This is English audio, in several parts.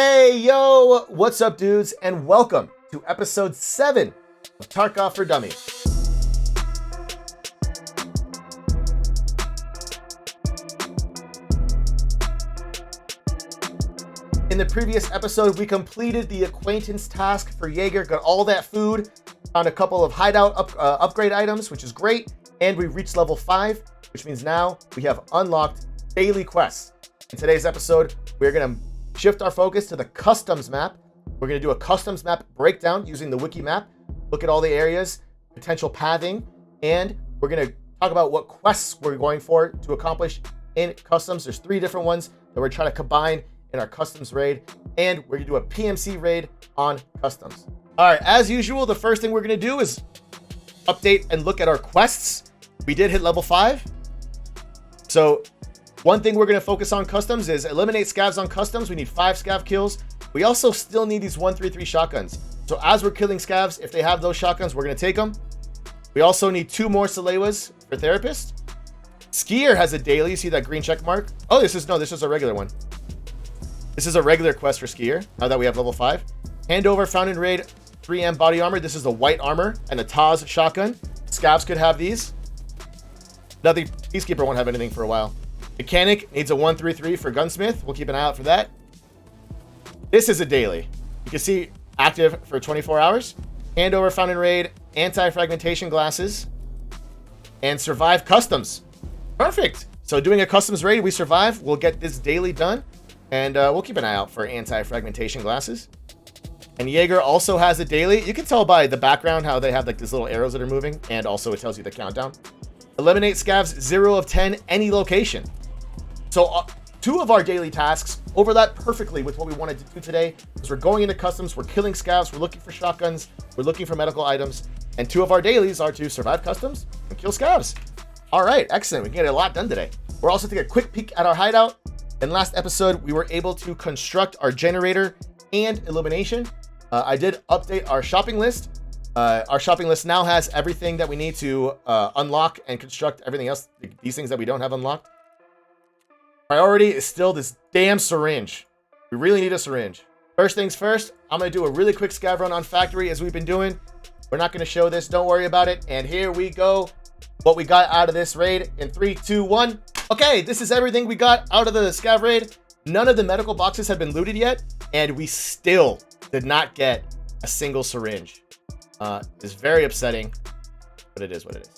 Hey, yo, what's up, dudes, and welcome to episode 7 of Tarkov for Dummies. In the previous episode, we completed the acquaintance task for Jaeger, got all that food, found a couple of hideout upgrade items, which is great, and we reached level 5, which means now we have unlocked daily quests. In today's episode, we're going to shift our focus to the customs map. We're going to do a customs map breakdown using the wiki map, look at all the areas, potential pathing, and we're going to talk about what quests we're going for to accomplish in customs. There's 3 different ones that we're trying to combine in our customs raid, and we're going to do a PMC raid on customs. All right, as usual, the first thing we're going to do is update and look at our quests. We did hit level 5. So one thing we're going to focus on customs is eliminate scavs on customs. We need 5 scav kills. We also still need these 133 shotguns. So as we're killing scavs, if they have those shotguns, we're going to take them. We also need 2 more Salewas for therapist. Skier has a daily. You see that green check mark? Oh, this is a regular one. This is a regular quest for Skier, now that we have level 5. Hand over Fountain Raid 3M body armor. This is the white armor and a Taz shotgun. Scavs could have these. Nothing, Peacekeeper won't have anything for a while. Mechanic needs a 133 for Gunsmith. We'll keep an eye out for that. This is a daily. You can see active for 24 hours. Hand over Fountain Raid, anti-fragmentation glasses, and survive customs. Perfect. So doing a customs raid, we survive. We'll get this daily done. And we'll keep an eye out for anti-fragmentation glasses. And Jaeger also has a daily. You can tell by the background how they have like these little arrows that are moving. And also it tells you the countdown. Eliminate scavs 0 of 10 any location. So 2 of our daily tasks overlap perfectly with what we wanted to do today. Because we're going into customs, we're killing scavs, we're looking for shotguns, we're looking for medical items. And 2 of our dailies are to survive customs and kill scavs. All right, excellent. We can get a lot done today. We're also taking a quick peek at our hideout. In last episode, we were able to construct our generator and illumination. I did update our shopping list. Our shopping list now has everything that we need to unlock and construct everything else, these things that we don't have unlocked. Priority is still this damn syringe. We really need a syringe. First things first, I'm going to do a really quick scav run on factory as we've been doing. We're not going to show this. Don't worry about it. And here we go. What we got out of this raid in 3, 2, 1. Okay, this is everything we got out of the scav raid. None of the medical boxes have been looted yet, and we still did not get a single syringe. It's very upsetting, but it is what it is.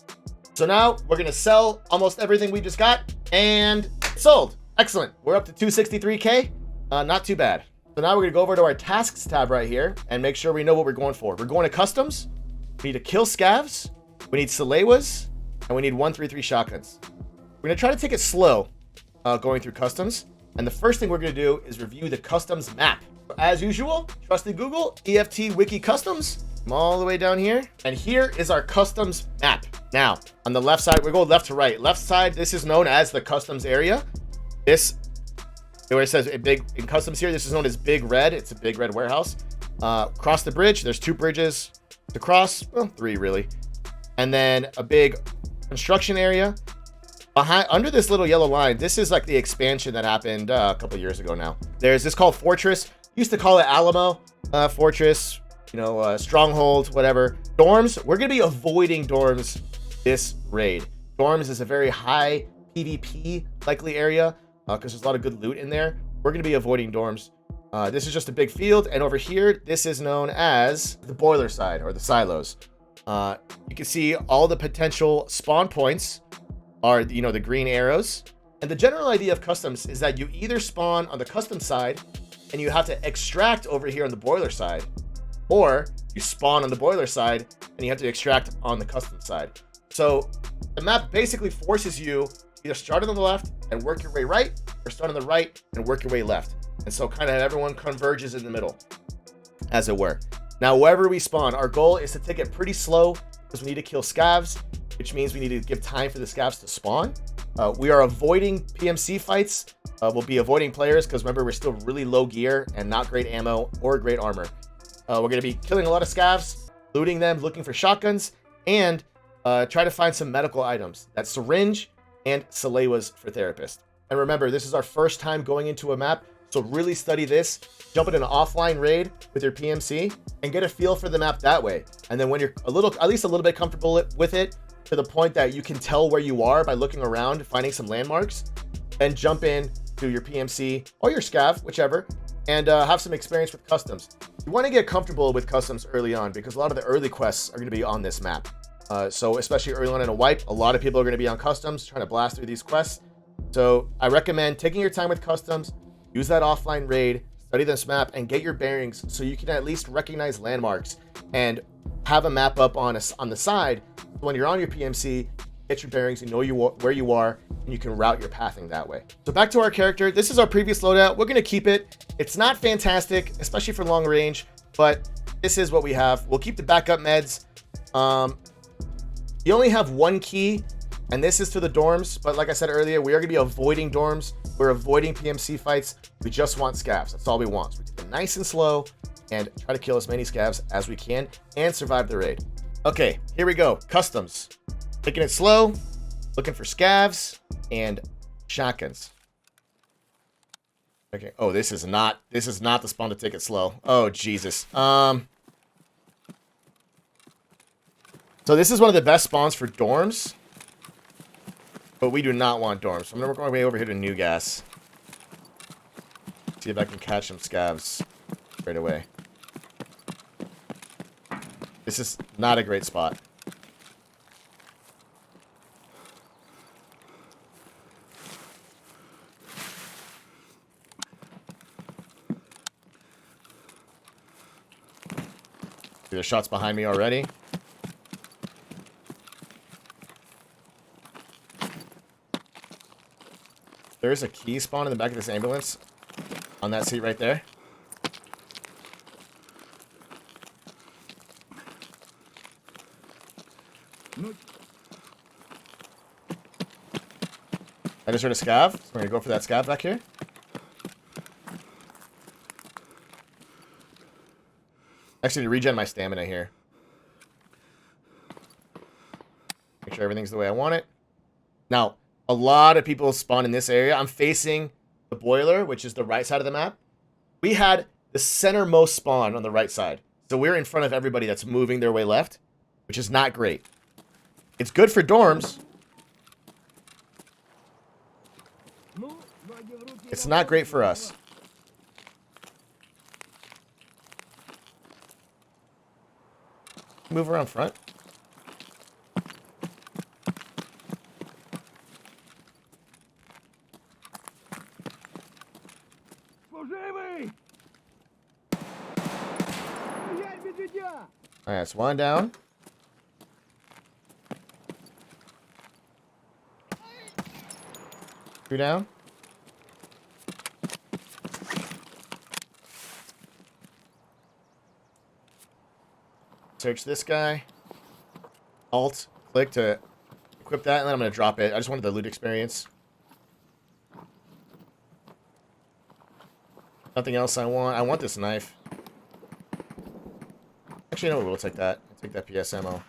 So now we're gonna sell almost everything we just got, and sold. Excellent. We're up to 263K. Not too bad. So now we're gonna go over to our tasks tab right here and make sure we know what we're going for. We're going to customs. We need to kill scavs. We need Salewas, and we need 133 shotguns. We're going to try to take it slow going through customs. And the first thing we're going to do is review the customs map. As usual, trusted Google, EFT Wiki Customs. I'm all the way down here. And here is our customs map. Now, on the left side, we're going left to right. Left side, this is known as the customs area. This, where it says big in customs here, this is known as Big Red. It's a Big Red warehouse. Across the bridge, there's 2 bridges to cross. Well, 3 really. And then a big construction area. Under this little yellow line, this is like the expansion that happened a couple years ago now. There's this called Fortress. Used to call it Alamo, Fortress, Stronghold, whatever. Dorms, we're going to be avoiding dorms this raid. Dorms is a very high PvP likely area because there's a lot of good loot in there. We're going to be avoiding dorms. This is just a big field. And over here, this is known as the boiler side or the silos. You can see all the potential spawn points are, the green arrows. And the general idea of customs is that you either spawn on the custom side and you have to extract over here on the boiler side, or you spawn on the boiler side and you have to extract on the custom side. So the map basically forces you either start on the left and work your way right, or start on the right and work your way left. And so kind of everyone converges in the middle, as it were. Now, wherever we spawn, our goal is to take it pretty slow because we need to kill scavs, which means we need to give time for the scavs to spawn. We are avoiding PMC fights. We'll be avoiding players because remember, we're still really low gear and not great ammo or great armor. We're going to be killing a lot of scavs, looting them, looking for shotguns, and try to find some medical items. That's syringe and Salewas for therapist. And remember, this is our first time going into a map, So really study this, jump in an offline raid with your PMC and get a feel for the map that way. And then when you're at least a little bit comfortable with it, to the point that you can tell where you are by looking around, finding some landmarks, then jump in to your PMC or your Scav, whichever, and have some experience with customs. You want to get comfortable with customs early on because a lot of the early quests are going to be on this map. So especially early on in a wipe, a lot of people are going to be on customs trying to blast through these quests. So I recommend taking your time with customs, use that offline raid, study this map, and get your bearings so you can at least recognize landmarks and have a map up on the side. When you're on your PMC, get your bearings, you know where you are, and you can route your pathing that way. So back to our character. This is our previous loadout. We're going to keep it. It's not fantastic, especially for long range, but this is what we have. We'll keep the backup meds. You only have one key, and this is to the dorms. But like I said earlier, we are going to be avoiding dorms. We're avoiding PMC fights. We just want scavs. That's all we want. So we take it nice and slow and try to kill as many scavs as we can and survive the raid. Okay, here we go. Customs. Taking it slow, looking for scavs and shotguns. Okay. Oh, this is not the spawn to take it slow. Oh, Jesus. So this is one of the best spawns for dorms, but we do not want dorms. So I'm gonna work my way over here to New Gas. See if I can catch some scavs right away. This is not a great spot. There's shots behind me already. There's a key spawn in the back of this ambulance on that seat right there. I just heard a scav. So we're going to go for that scav back here. Actually, to regen my stamina here. Make sure everything's the way I want it. Now, a lot of people spawn in this area. I'm facing the boiler, which is the right side of the map. We had the centermost spawn on the right side. So we're in front of everybody that's moving their way left, which is not great. It's good for dorms. It's not great for us. Move around front. Alright, that's one down. Two down. Search this guy. Alt, click to equip that, and then I'm going to drop it. I just wanted the loot experience. Nothing else I want. I want this knife. Actually, no, we'll take that. I'll take that PS ammo.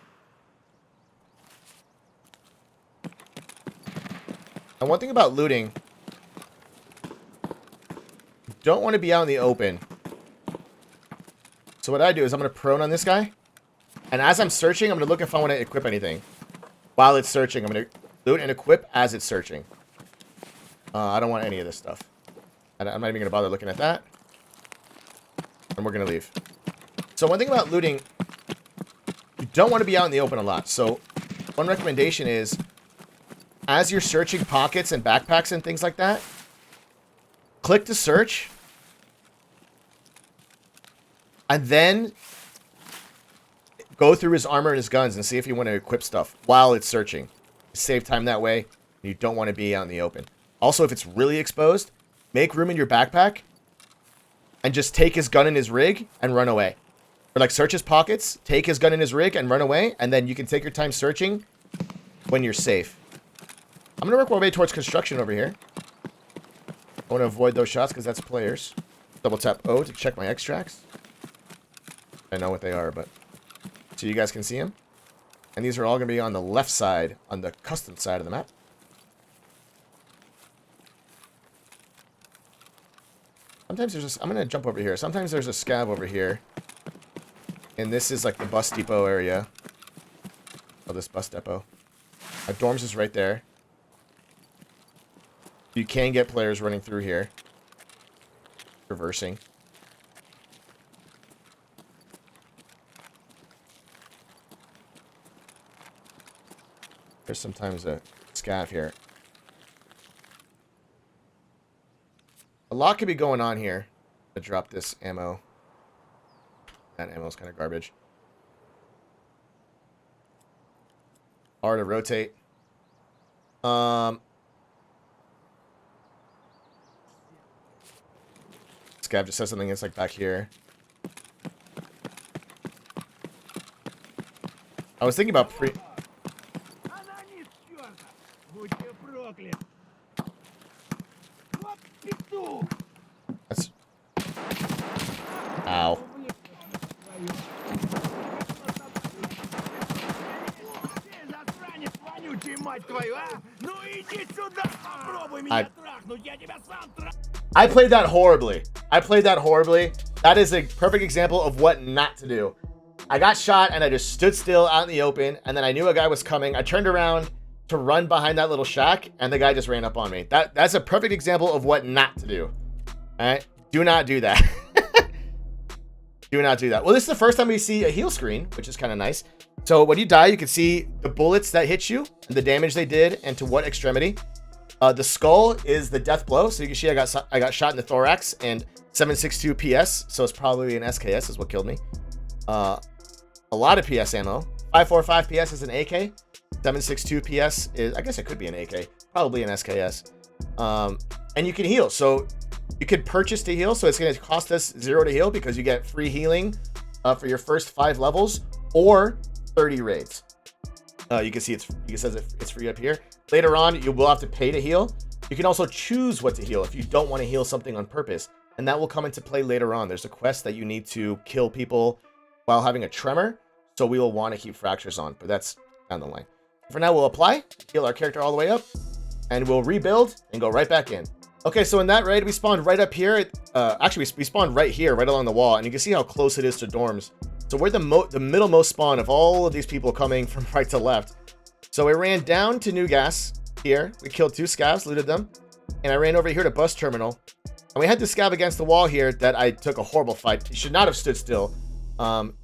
And one thing about looting, you don't want to be out in the open. So what I do is I'm going to prone on this guy. And as I'm searching, I'm going to look if I want to equip anything. While it's searching, I'm going to loot and equip as it's searching. I don't want any of this stuff. I'm not even going to bother looking at that. And we're going to leave. So one thing about looting, you don't want to be out in the open a lot. So one recommendation is, as you're searching pockets and backpacks and things like that, click to search. And then go through his armor and his guns and see if you want to equip stuff while it's searching. Save time that way. You don't want to be out in the open. Also, if it's really exposed, make room in your backpack and just take his gun in his rig and run away. Or like search his pockets, take his gun in his rig and run away, and then you can take your time searching when you're safe. I'm going to work my way towards construction over here. I want to avoid those shots because that's players. Double tap O to check my extracts. I know what they are, but so you guys can see them. And these are all going to be on the left side, on the custom side of the map. Sometimes there's a, I'm gonna jump over here. Sometimes there's a scav over here. And this is like the bus depot area. Oh, this bus depot. Dorms is right there. You can get players running through here. Reversing. There's sometimes a scav here. A lot could be going on here to drop this ammo. That ammo's kind of garbage. Hard to rotate. Scav just says something that's like back here. I was thinking about That's... Ow. I played that horribly. That is a perfect example of what not to do. I got shot and I just stood still out in the open, and then I knew a guy was coming. I turned around to run behind that little shack, and the guy just ran up on me. That's a perfect example of what not to do. All right? Do not do that. Do not do that. Well, this is the first time we see a heal screen, which is kind of nice. So when you die, you can see the bullets that hit you, and the damage they did, and to what extremity. The skull is the death blow. So you can see I got shot in the thorax and 7.62 PS. So it's probably an SKS is what killed me. A lot of PS ammo. 5.45 PS is an AK. 7.62 PS is, I guess it could be an AK. Probably an SKS. And you can heal. So you could purchase to heal. So it's going to cost us 0 to heal because you get free healing for your first 5 levels or 30 raids. You can see it says it's free up here. Later on, you will have to pay to heal. You can also choose what to heal if you don't want to heal something on purpose. And that will come into play later on. There's a quest that you need to kill people while having a tremor. So we will want to keep fractures on, but that's down the line. For now, we'll apply, heal our character all the way up, and we'll rebuild and go right back in. Okay, so in that raid, we spawned right up here. Actually, we spawned right here, right along the wall, and you can see how close it is to dorms. So we're the middlemost spawn of all of these people coming from right to left. So we ran down to New Gas here. We killed 2 scavs, looted them, and I ran over here to bus terminal. And we had this scav against the wall here that I took a horrible fight. He should not have stood still.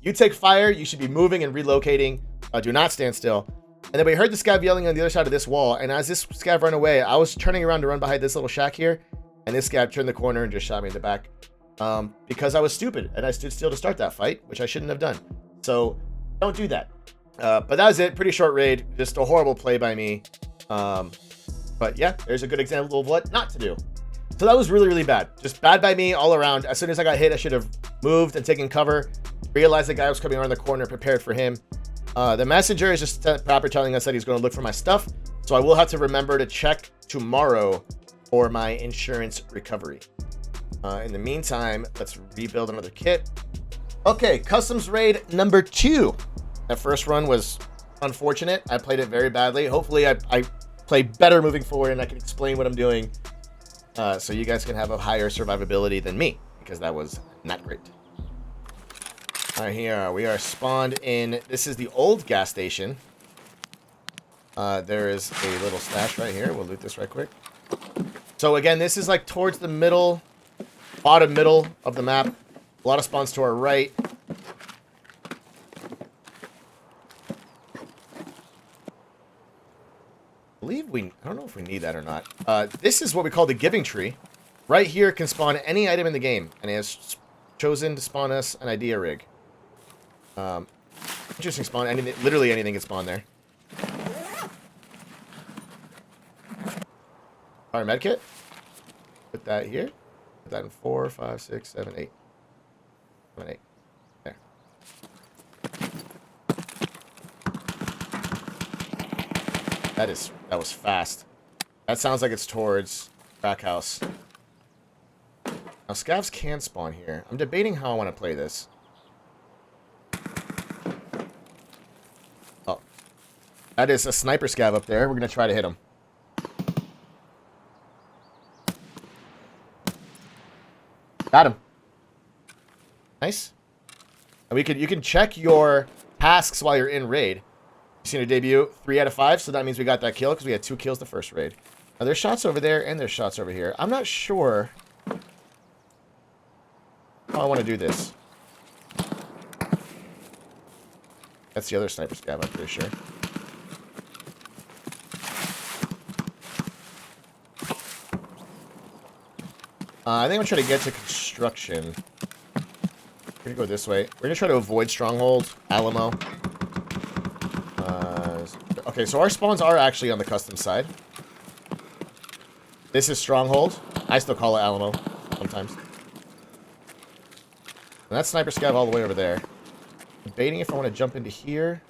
You take fire, you should be moving and relocating. Do not stand still. And then we heard the scav yelling on the other side of this wall. And as this scav ran away, I was turning around to run behind this little shack here. And this scav turned the corner and just shot me in the back. Because I was stupid and I stood still to start that fight, which I shouldn't have done. So don't do that. But that was it. Pretty short raid. Just a horrible play by me. But yeah, there's a good example of what not to do. So that was really, really bad. Just bad by me all around. As soon as I got hit, I should have moved and taken cover. Realized the guy was coming around the corner, prepared for him. The messenger is just proper telling us that he's going to look for my stuff. So I will have to remember to check tomorrow for my insurance recovery. In the meantime, let's rebuild another kit. Okay, customs raid number 2. That first run was unfortunate. I played it very badly. Hopefully I play better moving forward and I can explain what I'm doing. So you guys can have a higher survivability than me, because that was not great. All right, here we are spawned in. This is the old gas station. There is a little stash right here. We'll loot this right quick. So again, this is like towards the middle, bottom middle of the map. A lot of spawns to our right. I don't know if we need that or not. This is what we call the giving tree. Right here can spawn any item in the game, and it has chosen to spawn us an idea rig. Interesting spawn. Literally anything can spawn there. Fire medkit. Put that here. Put that in 4, 5, 6, 7, 8. 7, 8. There. That was fast. That sounds like it's towards crack house. Now scavs can spawn here. I'm debating how I want to play this. Oh. That is a sniper scav up there. We're going to try to hit him. Got him. Nice. And you can check your tasks while you're in raid. You seen a debut 3 out of 5, so that means we got that kill because we had 2 kills the first raid. Now there's shots over there and there's shots over here. I'm not sure how I want to do this. That's the other sniper scav, I'm pretty sure. I think I'm trying to get to construction. We're gonna go this way. We're gonna try to avoid stronghold, Alamo. Okay, so our spawns are actually on the custom side. This is stronghold. I still call it Alamo sometimes. And that's sniper scav all the way over there. Debating if I want to jump into here.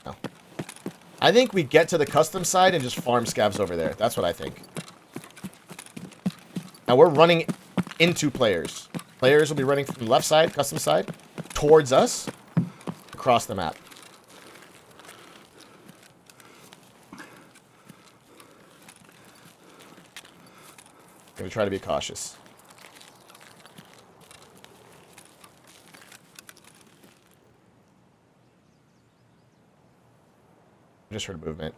No. I think we get to the custom side and just farm scavs over there. That's what I think. Now we're running into players. Players will be running from the left side, custom side, towards us, across the map. I'm going to try to be cautious. I just heard movement.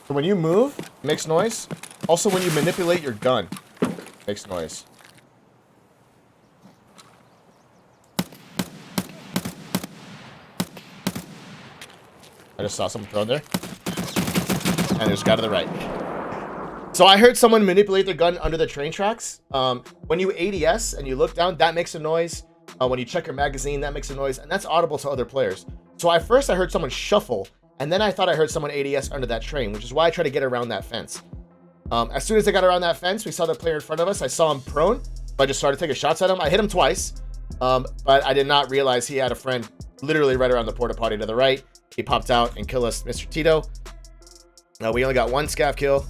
So when you move, it makes noise. Also, when you manipulate your gun, it makes noise. I just saw someone thrown there. And there's a guy to the right. So I heard someone manipulate their gun under the train tracks. When you ADS and you look down, that makes a noise. When you check your magazine, that makes a noise. And that's audible to other players. So at first I heard someone shuffle. And then I thought I heard someone ADS under that train, which is why I tried to get around that fence. As soon as I got around that fence, we saw the player in front of us. I saw him prone. So I just started taking shots at him. I hit him twice. But I did not realize he had a friend literally right around the porta potty to the right. He popped out and killed us, Mr. Tito. We only got 1 scav kill.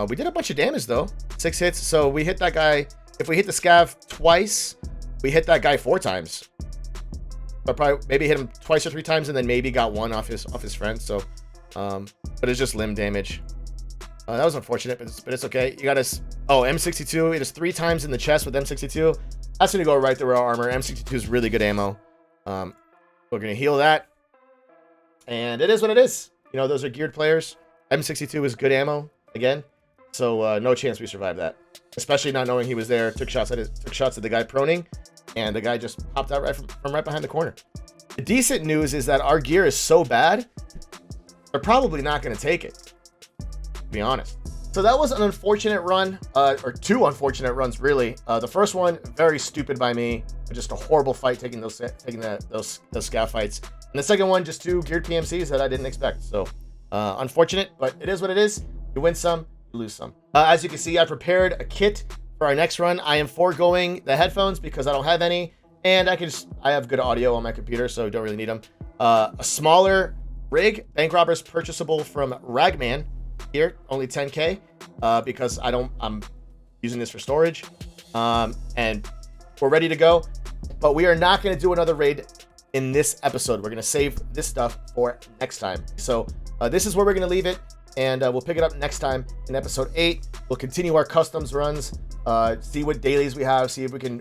We did a bunch of damage though. 6 hits. So we hit that guy. If we hit the scav twice, we hit that guy 4 times. But probably maybe hit him twice or 3 times, and then maybe got 1 off his friend. So, but it's just limb damage. That was unfortunate, but it's okay. You got us. Oh, M62. It is 3 times in the chest with M62. That's gonna go right through our armor. M62 is really good ammo. We're gonna heal that, and it is what it is. You know, those are geared players. M62 is good ammo again, so no chance we survive that. Especially not knowing he was there. Took shots at the guy proning. And the guy just popped out right from right behind the corner. The decent news is that our gear is so bad, they're probably not going to take it, to be honest. So that was an unfortunate run, or 2 unfortunate runs, really. The first one, very stupid by me. Just a horrible fight taking those scav fights. And the second one, just 2 geared PMCs that I didn't expect. So unfortunate, but it is what it is. You win some, you lose some. As you can see, I prepared a kit. For our next run, I am foregoing the headphones because I don't have any, and I have good audio on my computer, so don't really need them. A smaller rig, bank robbers purchasable from Ragman here, only 10K, because I'm using this for storage, and we're ready to go. But we are not going to do another raid in this episode. We're going to save this stuff for next time. So this is where we're going to leave it, and we'll pick it up next time in episode 8. We'll continue our customs runs. See what dailies we have, see if we can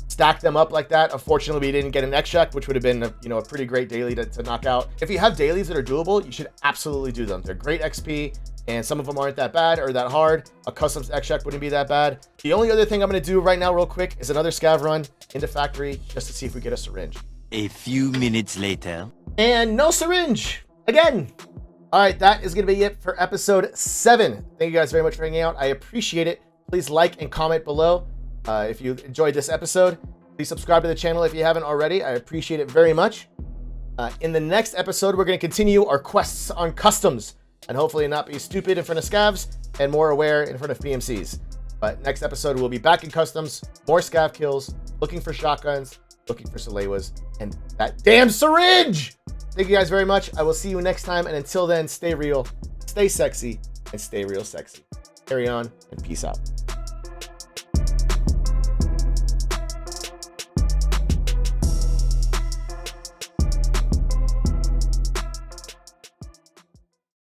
stack them up like that. Unfortunately, we didn't get an extract, which would have been a pretty great daily to knock out. If you have dailies that are doable, you should absolutely do them. They're great XP, and some of them aren't that bad or that hard. A customs extract wouldn't be that bad. The only other thing I'm going to do right now real quick is another scav run into factory just to see if we get a syringe. A few minutes later. And no syringe again. All right, that is going to be it for episode 7. Thank you guys very much for hanging out. I appreciate it. Please like and comment below if you enjoyed this episode. Please subscribe to the channel if you haven't already. I appreciate it very much. In the next episode, we're going to continue our quests on customs and hopefully not be stupid in front of scavs and more aware in front of PMCs. But next episode, we'll be back in customs, more scav kills, looking for shotguns, looking for Salewas and that damn syringe. Thank you guys very much. I will see you next time. And until then, stay real, stay sexy, and stay real sexy. Carry on and peace out.